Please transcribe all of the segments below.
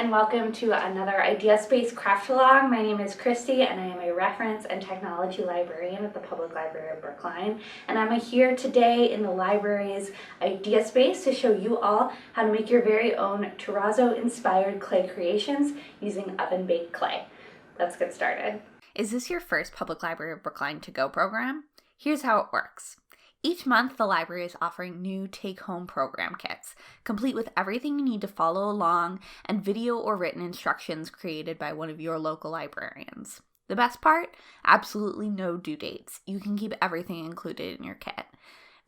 and welcome to another ideaSPACE craft along. My name is Christy and I am a reference and technology librarian at the Public Library of Brookline. And I'm here today in the library's ideaSPACE to show you all how to make your very own Terrazzo inspired clay creations using oven-baked clay. Let's get started. Is this your first Public Library of Brookline to-go program? Here's how it works. Each month, the library is offering new take-home program kits, complete with everything you need to follow along and video or written instructions created by one of your local librarians. The best part? Absolutely no due dates. You can keep everything included in your kit.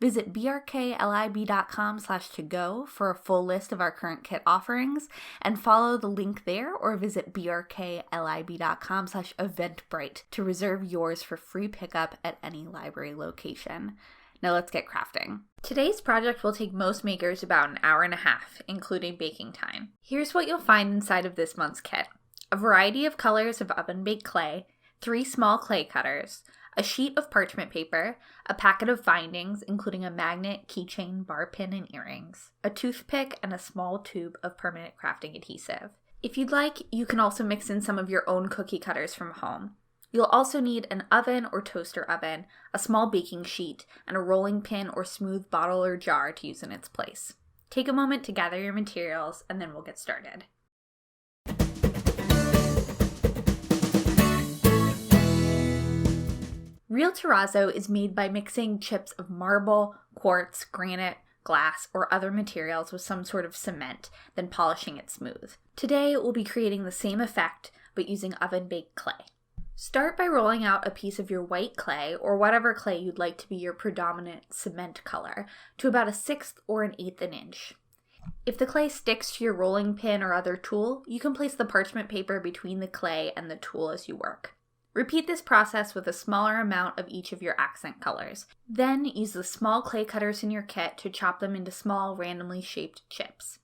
Visit brklib.com/to-go for a full list of our current kit offerings and follow the link there, or visit brklib.com/eventbrite to reserve yours for free pickup at any library location. Now let's get crafting. Today's project will take most makers about an hour and a half, including baking time. Here's what you'll find inside of this month's kit: a variety of colors of oven-baked clay, 3 small clay cutters, a sheet of parchment paper, a packet of findings, including a magnet, keychain, bar pin, and earrings, a toothpick, and a small tube of permanent crafting adhesive. If you'd like, you can also mix in some of your own cookie cutters from home. You'll also need an oven or toaster oven, a small baking sheet, and a rolling pin or smooth bottle or jar to use in its place. Take a moment to gather your materials, and then we'll get started. Real terrazzo is made by mixing chips of marble, quartz, granite, glass, or other materials with some sort of cement, then polishing it smooth. Today, we'll be creating the same effect, but using oven-baked clay. Start by rolling out a piece of your white clay, or whatever clay you'd like to be your predominant cement color, to about 1/6 or 1/8 an inch. If the clay sticks to your rolling pin or other tool, you can place the parchment paper between the clay and the tool as you work. Repeat this process with a smaller amount of each of your accent colors. Then use the small clay cutters in your kit to chop them into small, randomly shaped chips.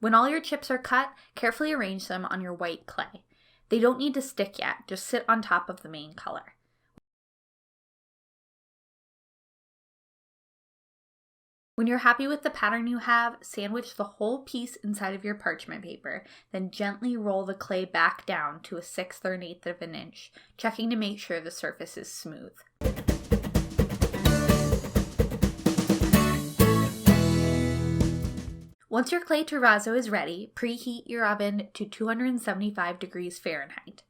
When all your chips are cut, carefully arrange them on your white clay. They don't need to stick yet, just sit on top of the main color. When you're happy with the pattern you have, sandwich the whole piece inside of your parchment paper, then gently roll the clay back down to 1/6 or 1/8 of an inch, checking to make sure the surface is smooth. Once your clay terrazzo is ready, preheat your oven to 275 degrees Fahrenheit.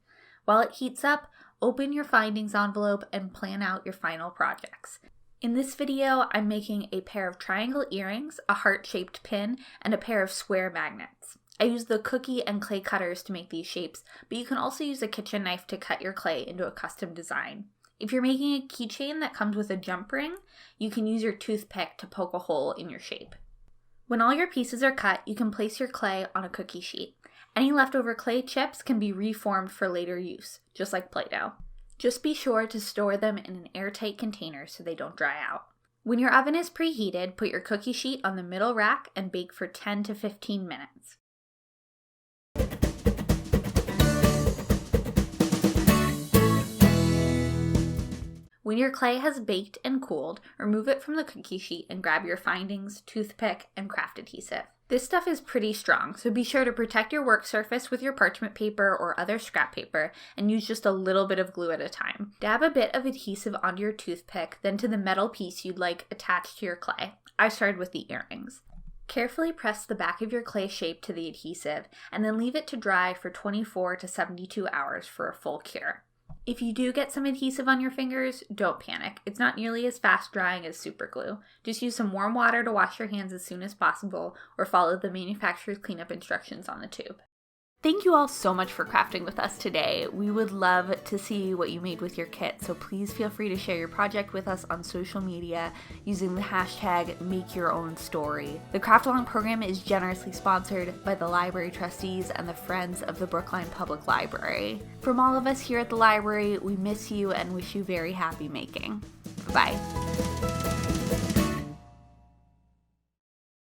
While it heats up, open your findings envelope and plan out your final projects. In this video, I'm making a pair of triangle earrings, a heart-shaped pin, and a pair of square magnets. I used the cookie and clay cutters to make these shapes, but you can also use a kitchen knife to cut your clay into a custom design. If you're making a keychain that comes with a jump ring, you can use your toothpick to poke a hole in your shape. When all your pieces are cut, you can place your clay on a cookie sheet. Any leftover clay chips can be reformed for later use, just like Play-Doh. Just be sure to store them in an airtight container so they don't dry out. When your oven is preheated, put your cookie sheet on the middle rack and bake for 10 to 15 minutes. When your clay has baked and cooled, remove it from the cookie sheet and grab your findings, toothpick, and craft adhesive. This stuff is pretty strong, so be sure to protect your work surface with your parchment paper or other scrap paper and use just a little bit of glue at a time. Dab a bit of adhesive onto your toothpick, then to the metal piece you'd like attached to your clay. I started with the earrings. Carefully press the back of your clay shape to the adhesive and then leave it to dry for 24 to 72 hours for a full cure. If you do get some adhesive on your fingers, don't panic. It's not nearly as fast drying as super glue. Just use some warm water to wash your hands as soon as possible or follow the manufacturer's cleanup instructions on the tube. Thank you all so much for crafting with us today. We would love to see what you made with your kit, so please feel free to share your project with us on social media using the hashtag #MakeYourOwnStory. The Craft Along program is generously sponsored by the library trustees and the Friends of the Brookline Public Library. From all of us here at the library, we miss you and wish you very happy making. Bye-bye.